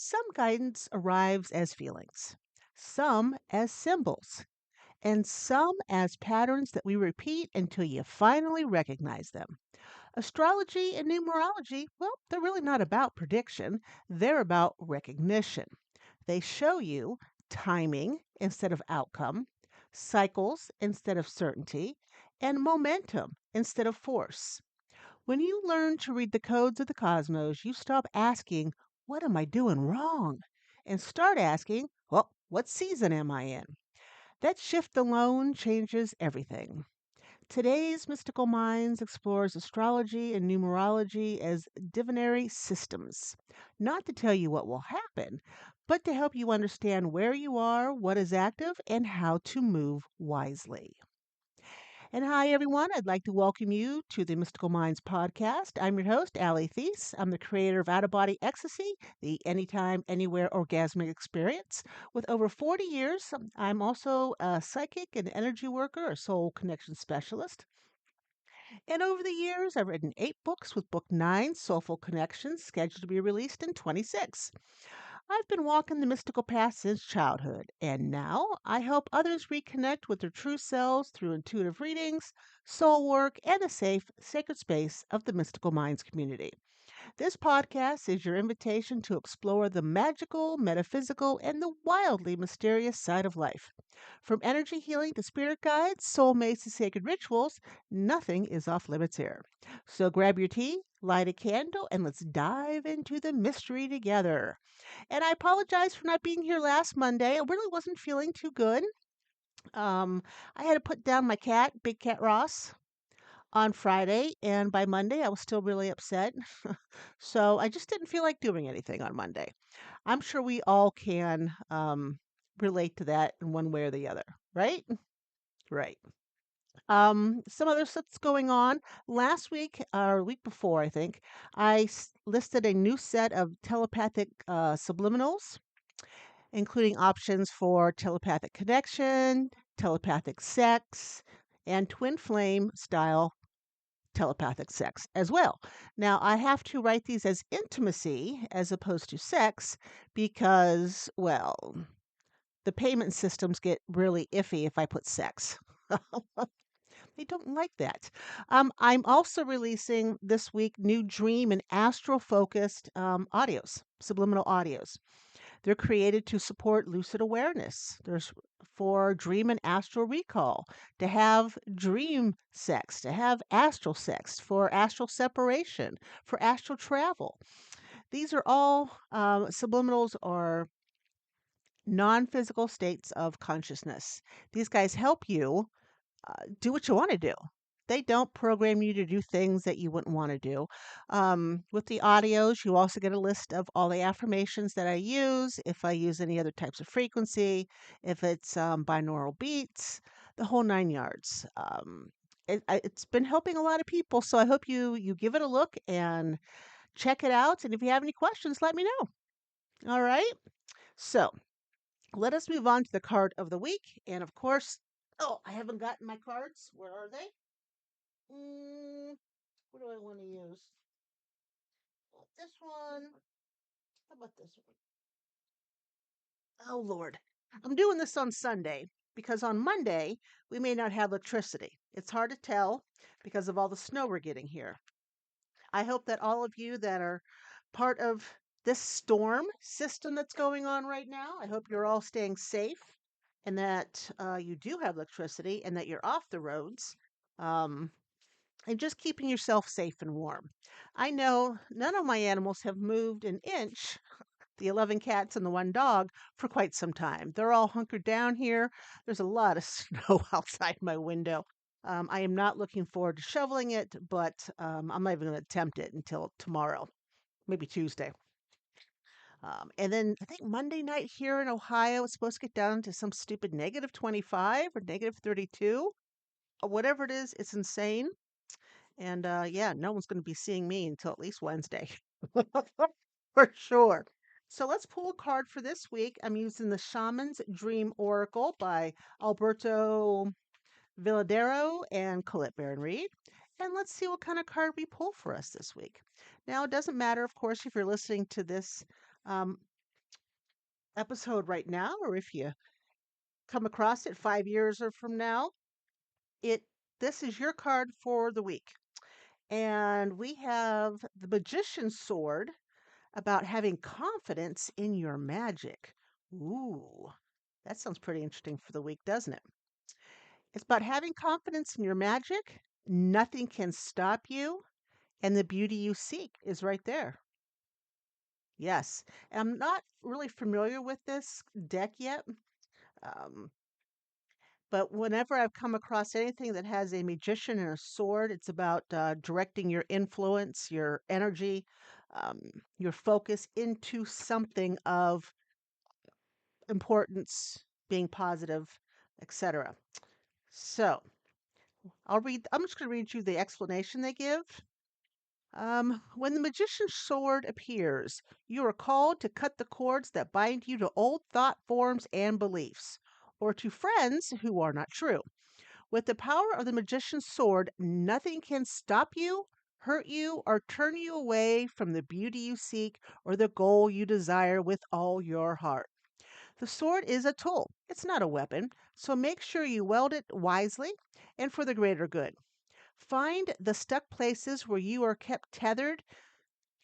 Some guidance arrives as feelings, some as symbols, and some as patterns that we repeat until you finally recognize them. Astrology and numerology, well, they're really not about prediction, they're about recognition. They show you timing instead of outcome, cycles instead of certainty, and momentum instead of force. When you learn to read the codes of the cosmos, you stop asking, "What am I doing wrong?" and start asking, "Well, what season am I in?" That shift alone changes everything. Today's Mystical Minds explores astrology and numerology as divinary systems, not to tell you what will happen, but to help you understand where you are, what is active, and how to move wisely. And hi, everyone. I'd like to welcome you to the Mystical Minds podcast. I'm your host, Allie Thies. I'm the creator of Out of Body Ecstasy, the anytime, anywhere orgasmic experience. With over 40 years, I'm also a psychic and energy worker, a soul connection specialist. And over the years, I've written 8 books, with book 9, Soulful Connections, scheduled to be released in 26. I've been walking the mystical path since childhood, and now I help others reconnect with their true selves through intuitive readings, soul work, and the safe, sacred space of the Mystical Minds community. This podcast is your invitation to explore the magical, metaphysical, and the wildly mysterious side of life. From energy healing to spirit guides, soulmates to sacred rituals, nothing is off limits here. So grab your tea, light a candle, and let's dive into the mystery together. And I apologize for not being here last Monday. I really wasn't feeling too good. Um, I had to put down my cat, Big Cat Ross, on Friday, and by Monday I was still really upset. So I just didn't feel like doing anything on Monday. I'm sure we all can relate to that in one way or the other, right? Right. Some other stuff's going on. Last week, or week before, I think, listed a new set of telepathic subliminals, including options for telepathic connection, telepathic sex, and twin flame style telepathic sex as well. Now, I have to write these as intimacy as opposed to sex because, well, the payment systems get really iffy if I put sex. They don't like that. I'm also releasing this week new dream and astral focused audios, subliminal audios. They're created to support lucid awareness. There's for dream and astral recall, to have dream sex, to have astral sex, for astral separation, for astral travel. These are all subliminals or non physical states of consciousness. These guys help you do what you want to do. They don't program you to do things that you wouldn't want to do. With the audios, you also get a list of all the affirmations that I use, if I use any other types of frequency, if it's binaural beats, the whole 9 yards. It's been helping a lot of people, so I hope you give it a look and check it out. And if you have any questions, let me know. All right. So let us move on to the card of the week. And of course, oh, I haven't gotten my cards. Where are they? What do I want to use? This one. How about this one? Oh, Lord. I'm doing this on Sunday because on Monday we may not have electricity. It's hard to tell because of all the snow we're getting here. I hope that all of you that are part of this storm system that's going on right now, I hope you're all staying safe and that you do have electricity and that you're off the roads. Um, and just keeping yourself safe and warm. I know none of my animals have moved an inch, the 11 cats and the 1 dog, for quite some time. They're all hunkered down here. There's a lot of snow outside my window. I am not looking forward to shoveling it, but I'm not even going to attempt it until tomorrow, maybe Tuesday. And then I think Monday night here in Ohio, it's supposed to get down to some stupid negative 25 or negative 32. Whatever it is, it's insane. And yeah, no one's going to be seeing me until at least Wednesday. For sure. So let's pull a card for this week. I'm using the Shaman's Dream Oracle by Alberto Villadero and Colette Baron Reed. And let's see what kind of card we pull for us this week. Now, it doesn't matter, of course, if you're listening to this episode right now, or if you come across it 5 years or from now, it this is your card for the week. And we have the Magician's Sword about having confidence in your magic. Ooh, that sounds pretty interesting for the week, doesn't it? It's about having confidence in your magic. Nothing can stop you, and the beauty you seek is right there. Yes. I'm not really familiar with this deck yet, um, but whenever I've come across anything that has a magician and a sword, it's about directing your influence, your energy, um, your focus into something of importance, being positive, etc. So I'm just going to read you the explanation they give. When the magician's sword appears, you are called to cut the cords that bind you to old thought forms and beliefs, or to friends who are not true. With the power of the magician's sword, nothing can stop you, hurt you, or turn you away from the beauty you seek or the goal you desire with all your heart. The sword is a tool, it's not a weapon, so make sure you wield it wisely and for the greater good. Find the stuck places where you are kept tethered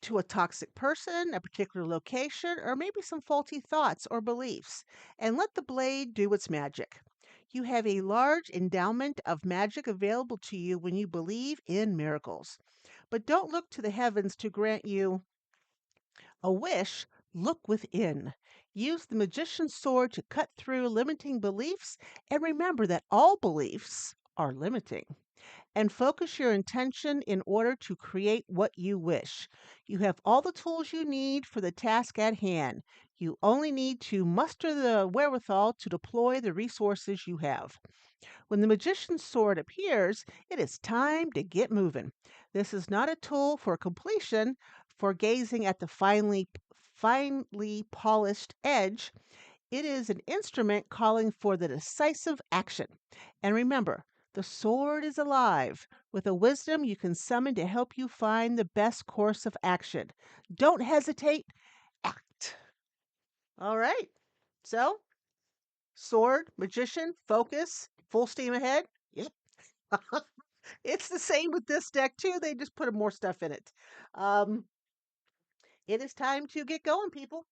to a toxic person, a particular location, or maybe some faulty thoughts or beliefs, and let the blade do its magic. You have a large endowment of magic available to you when you believe in miracles. But don't look to the heavens to grant you a wish. Look within. Use the magician's sword to cut through limiting beliefs, and remember that all beliefs are limiting, and focus your intention in order to create what you wish. You have all the tools you need for the task at hand. You only need to muster the wherewithal to deploy the resources you have. When the magician's sword appears, it is time to get moving. This is not a tool for completion, for gazing at the finely polished edge. It is an instrument calling for the decisive action. And remember, the sword is alive with a wisdom you can summon to help you find the best course of action. Don't hesitate, act. All right. So, sword, magician, focus, full steam ahead. Yep. It's the same with this deck too. They just put more stuff in it. Um, it is time to get going, people.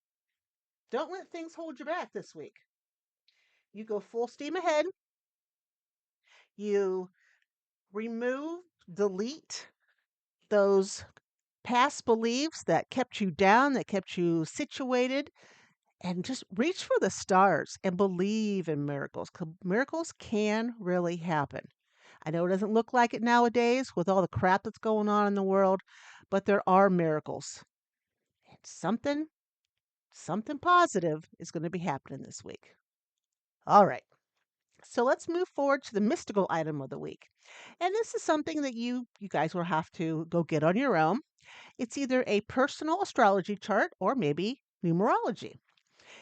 Don't let things hold you back this week. You go full steam ahead. You remove, delete those past beliefs that kept you down, that kept you situated, and just reach for the stars and believe in miracles. 'Cause miracles can really happen. I know it doesn't look like it nowadays with all the crap that's going on in the world, but there are miracles. And something positive is going to be happening this week. All right. So let's move forward to the mystical item of the week. And this is something that you guys will have to go get on your own. It's either a personal astrology chart or maybe numerology.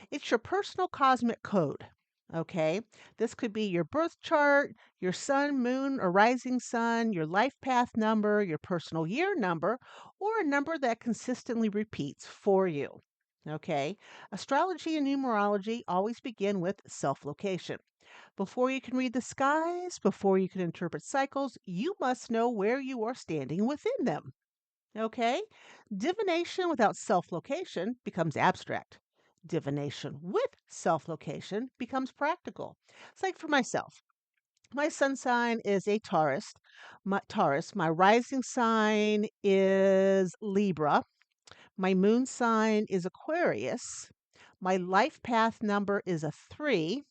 It's your personal cosmic code. Okay. This could be your birth chart, your sun, moon, or rising sun, your life path number, your personal year number, or a number that consistently repeats for you. Okay. Astrology and numerology always begin with self location. Before you can read the skies, before you can interpret cycles, you must know where you are standing within them. Okay? Divination without self location becomes abstract. Divination with self location becomes practical. It's like for myself. My sun sign is a Taurus. My rising sign is Libra. My moon sign is Aquarius. My life path number is a 3.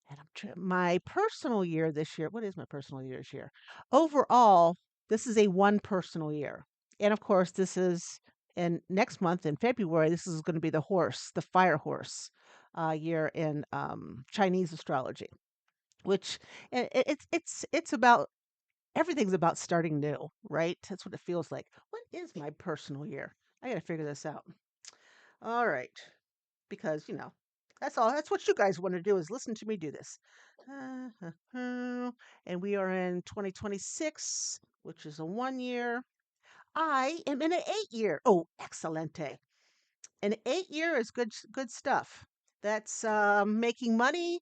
And my personal year this year, what is my personal year this year? Overall, this is a one personal year. And of course, this is in next month in February, this is going to be the horse, the fire horse year in Chinese astrology, which it's about everything's about starting new, right? That's what it feels like. What is my personal year? I got to figure this out. All right, because that's all. That's what you guys want to do is listen to me do this. And we are in 2026, which is a 1 year. I am in an 8 year. Oh, excelente. An 8 year is good stuff. That's making money,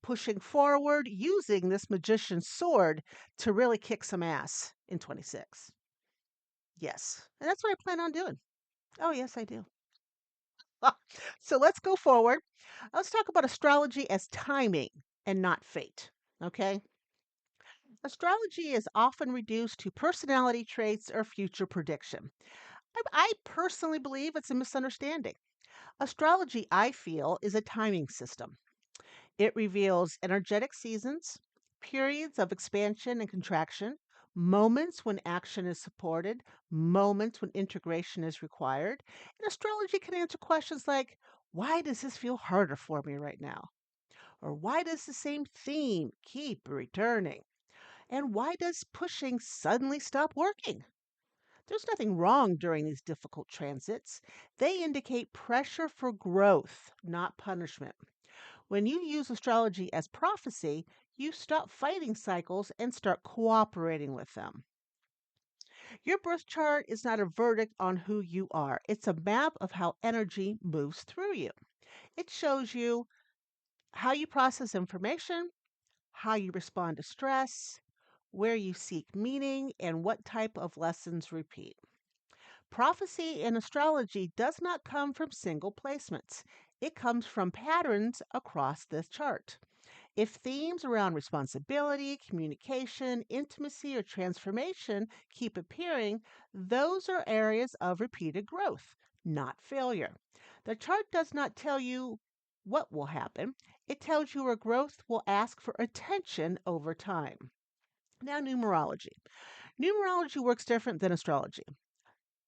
pushing forward, using this magician's sword to really kick some ass in 26. Yes. And that's what I plan on doing. Oh, yes, I do. So let's go forward. Let's talk about astrology as timing and not fate. Okay. Astrology is often reduced to personality traits or future prediction. I personally believe it's a misunderstanding. Astrology, I feel, is a timing system. It reveals energetic seasons, periods of expansion and contraction, moments when action is supported, moments when integration is required. And astrology can answer questions like, why does this feel harder for me right now? Or why does the same theme keep returning? And why does pushing suddenly stop working? There's nothing wrong during these difficult transits. They indicate pressure for growth, not punishment. When you use astrology as prophecy, you stop fighting cycles and start cooperating with them. Your birth chart is not a verdict on who you are, it's a map of how energy moves through you. It shows you how you process information, how you respond to stress, where you seek meaning, and what type of lessons repeat. Prophecy in astrology does not come from single placements. It comes from patterns across the chart. If themes around responsibility, communication, intimacy, or transformation keep appearing, those are areas of repeated growth, not failure. The chart does not tell you what will happen, it tells you where growth will ask for attention over time. Now, numerology. Numerology works different than astrology.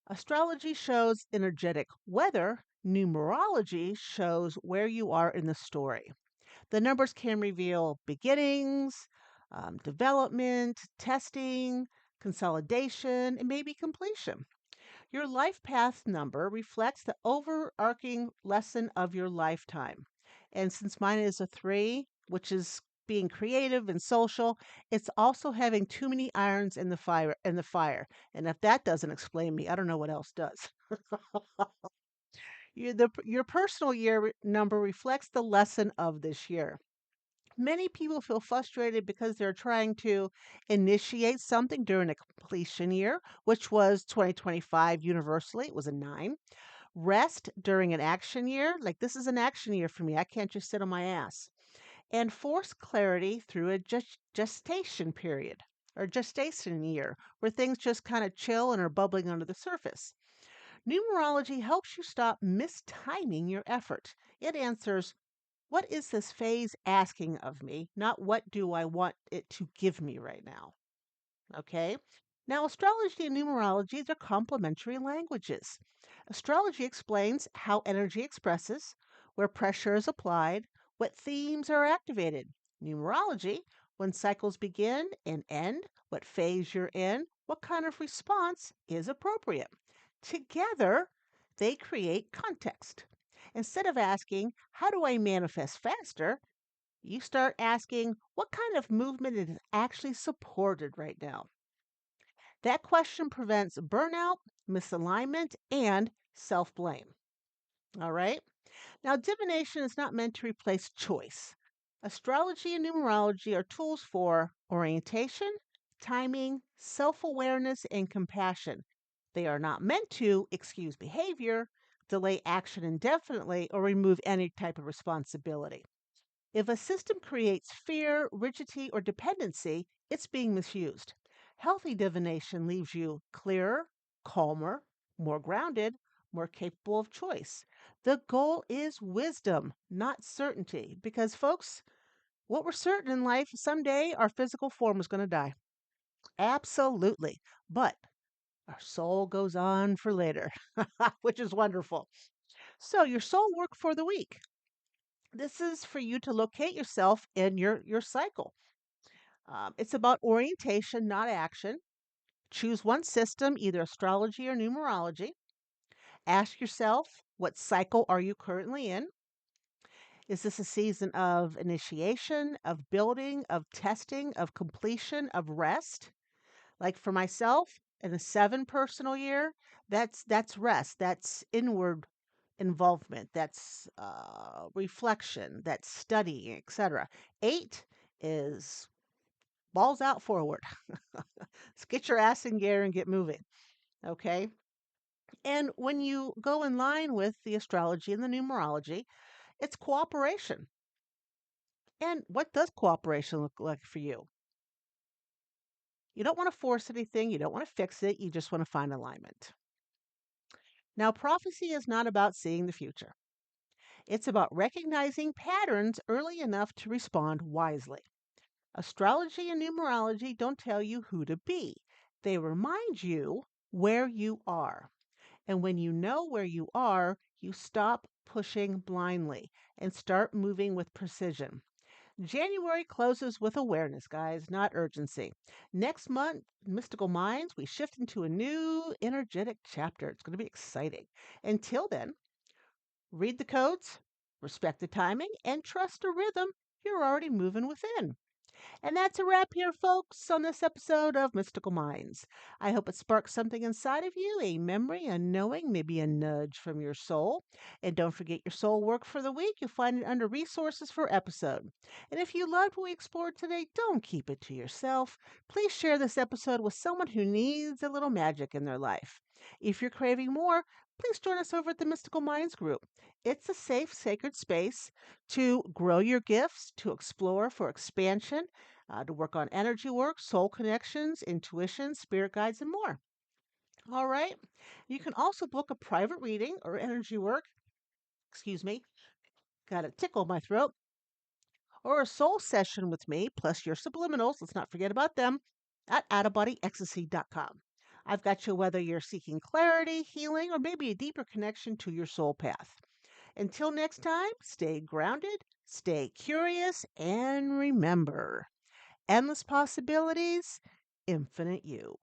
Astrology shows energetic weather, numerology shows where you are in the story. The numbers can reveal beginnings, development, testing, consolidation, and maybe completion. Your life path number reflects the overarching lesson of your lifetime. And since mine is a 3, which is being creative and social, it's also having too many irons in the fire. And if that doesn't explain me, I don't know what else does. Your personal number reflects the lesson of this year. Many people feel frustrated because they're trying to initiate something during a completion year, which was 2025 universally. It was a 9. Rest during an action year, like this is an action year for me. I can't just sit on my ass. And force clarity through a gestation period or gestation year where things just kind of chill and are bubbling under the surface. Numerology helps you stop mistiming your effort. It answers, what is this phase asking of me? Not what do I want it to give me right now. Okay. Now, astrology and numerology are complementary languages. Astrology explains how energy expresses, where pressure is applied, what themes are activated. Numerology, when cycles begin and end, what phase you're in, what kind of response is appropriate. Together, they create context. Instead of asking, how do I manifest faster? You start asking, what kind of movement is actually supported right now? That question prevents burnout, misalignment, and self blame. All right. Now, divination is not meant to replace choice. Astrology and numerology are tools for orientation, timing, self awareness, and compassion. They are not meant to excuse behavior, delay action indefinitely, or remove any type of responsibility. If a system creates fear, rigidity, or dependency, it's being misused. Healthy divination leaves you clearer, calmer, more grounded, more capable of choice. The goal is wisdom, not certainty. Because, folks, what we're certain in life, someday our physical form is going to die. Absolutely. But our soul goes on for later, which is wonderful. So, your soul work for the week. This is for you to locate yourself in your cycle. It's about orientation, not action. Choose one system, either astrology or numerology. Ask yourself, what cycle are you currently in? Is this a season of initiation, of building, of testing, of completion, of rest? Like for myself, in a 7 personal year, that's rest. That's inward involvement, that's reflection, that's studying, etc. 8 is balls out forward. Let's get your ass in gear and get moving. Okay. And when you go in line with the astrology and the numerology, it's cooperation. And what does cooperation look like for you? You don't want to force anything, you don't want to fix it, you just want to find alignment. Now, prophecy is not about seeing the future, it's about recognizing patterns early enough to respond wisely. Astrology and numerology don't tell you who to be, they remind you where you are. And when you know where you are, you stop pushing blindly and start moving with precision. January closes with awareness, guys, not urgency. Next month, Mystical Minds, we shift into a new energetic chapter. It's going to be exciting. Until then, read the codes, respect the timing, and trust the rhythm you're already moving within. And that's a wrap here, folks, on this episode of Mystical Minds. I hope it sparks something inside of you, a memory, a knowing, maybe a nudge from your soul. And don't forget your soul work for the week. You'll find it under resources for episode. And if you loved what we explored today, don't keep it to yourself. Please share this episode with someone who needs a little magic in their life. If you're craving more, please join us over at the Mystical Minds group. It's a safe, sacred space to grow your gifts, to explore for expansion, to work on energy work, soul connections, intuition, spirit guides, and more. All right. You can also book a private reading or energy work, excuse me, got a tickle in my throat, or a soul session with me, plus your subliminals, let's not forget about them, at outofbodyecstasy.com. I've got you whether you're seeking clarity, healing, or maybe a deeper connection to your soul path. Until next time, stay grounded, stay curious, and remember, endless possibilities, infinite you.